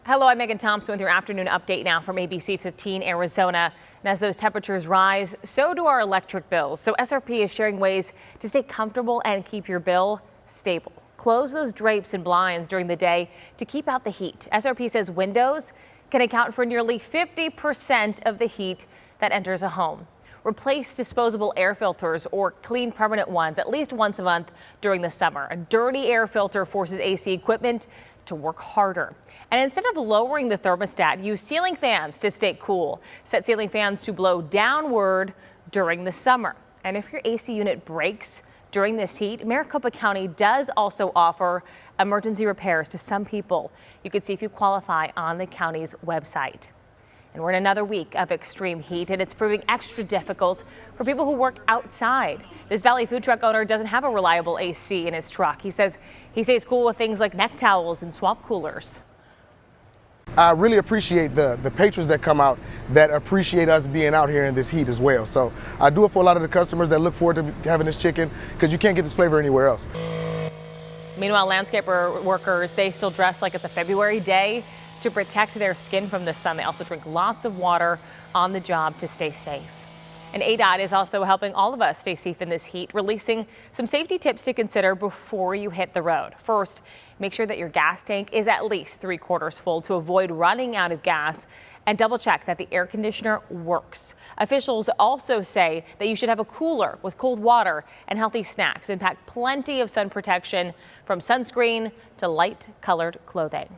Hello, I'm Megan Thompson with your afternoon update now from ABC15 Arizona. And as those temperatures rise, so do our electric bills. So SRP is sharing ways to stay comfortable and keep your bill stable. Close those drapes and blinds during the day to keep out the heat. SRP says windows can account for nearly 50% of the heat that enters a home. Replace disposable air filters or clean permanent ones at least once a month during the summer. A dirty air filter forces AC equipment to work harder. And instead of lowering the thermostat, use ceiling fans to stay cool. Set ceiling fans to blow downward during the summer. And if your AC unit breaks during this heat, Maricopa County does also offer emergency repairs to some people. You can see if you qualify on the county's website. And we're in another week of extreme heat, and it's proving extra difficult for people who work outside. This Valley food truck owner doesn't have a reliable AC in his truck. He says he stays cool with things like neck towels and swamp coolers. I really appreciate the patrons that come out that appreciate us being out here in this heat as well. So I do it for a lot of the customers that look forward to having this chicken because you can't get this flavor anywhere else. Meanwhile, landscaper workers, they still dress like it's a February day to protect their skin from the sun. They also drink lots of water on the job to stay safe. And ADOT is also helping all of us stay safe in this heat, releasing some safety tips to consider before you hit the road. First, make sure that your gas tank is at least 3/4 full to avoid running out of gas, and double check that the air conditioner works. Officials also say that you should have a cooler with cold water and healthy snacks, and pack plenty of sun protection from sunscreen to light colored clothing.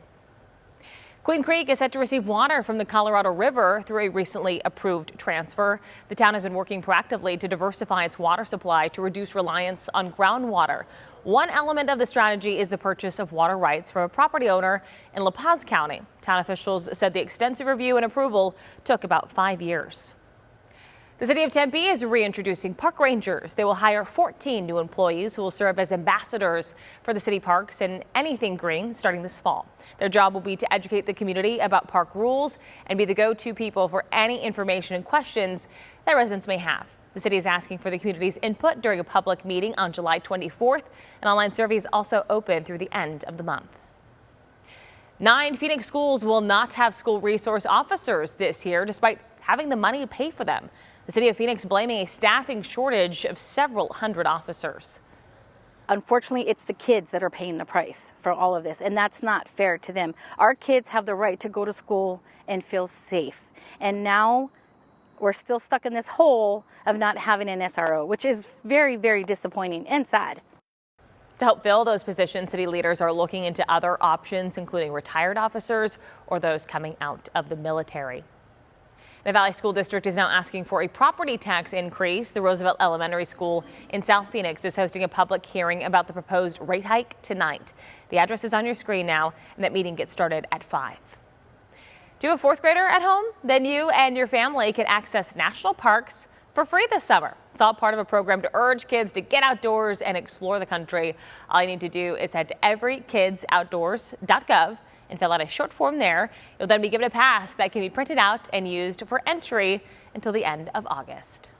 Queen Creek is set to receive water from the Colorado River through a recently approved transfer. The town has been working proactively to diversify its water supply to reduce reliance on groundwater. One element of the strategy is the purchase of water rights from a property owner in La Paz County. Town officials said the extensive review and approval took about 5 years. The city of Tempe is reintroducing park rangers. They will hire 14 new employees who will serve as ambassadors for the city parks and anything green starting this fall. Their job will be to educate the community about park rules and be the go-to people for any information and questions that residents may have. The city is asking for the community's input during a public meeting on July 24th. An online survey is also open through the end of the month. 9 Phoenix schools will not have school resource officers this year, despite having the money to pay for them. The city of Phoenix blaming a staffing shortage of several hundred officers. Unfortunately, it's the kids that are paying the price for all of this, and that's not fair to them. Our kids have the right to go to school and feel safe. And now we're still stuck in this hole of not having an SRO, which is very, very disappointing and sad. To help fill those positions, city leaders are looking into other options, including retired officers or those coming out of the military. The Valley School District is now asking for a property tax increase. The Roosevelt Elementary School in South Phoenix is hosting a public hearing about the proposed rate hike tonight. The address is on your screen now, and that meeting gets started at 5. Do you have a 4th grader at home? Then you and your family can access national parks for free this summer. It's all part of a program to urge kids to get outdoors and explore the country. All you need to do is head to everykidsoutdoors.gov and fill out a short form there. You'll then be given a pass that can be printed out and used for entry until the end of August.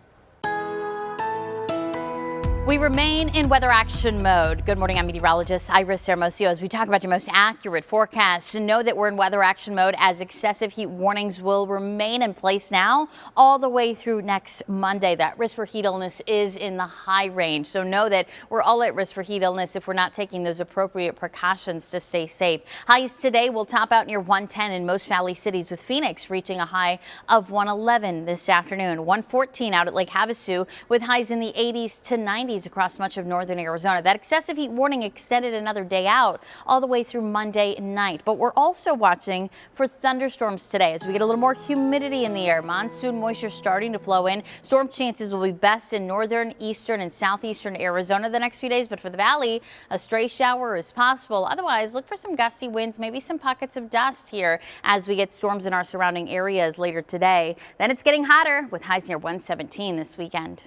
We remain in weather action mode. Good morning, I'm meteorologist Iris Hermosillo. As we talk about your most accurate forecasts, know that we're in weather action mode as excessive heat warnings will remain in place now all the way through next Monday. That risk for heat illness is in the high range. So know that we're all at risk for heat illness if we're not taking those appropriate precautions to stay safe. Highs today will top out near 110 in most valley cities, with Phoenix reaching a high of 111 this afternoon, 114 out at Lake Havasu, with highs in the 80s to 90s across much of northern Arizona. That excessive heat warning extended another day out all the way through Monday night. But we're also watching for thunderstorms today as we get a little more humidity in the air. Monsoon moisture starting to flow in. Storm chances will be best in northern, eastern, and southeastern Arizona the next few days. But for the valley, a stray shower is possible. Otherwise, look for some gusty winds, maybe some pockets of dust here as we get storms in our surrounding areas later today. Then it's getting hotter with highs near 117 this weekend.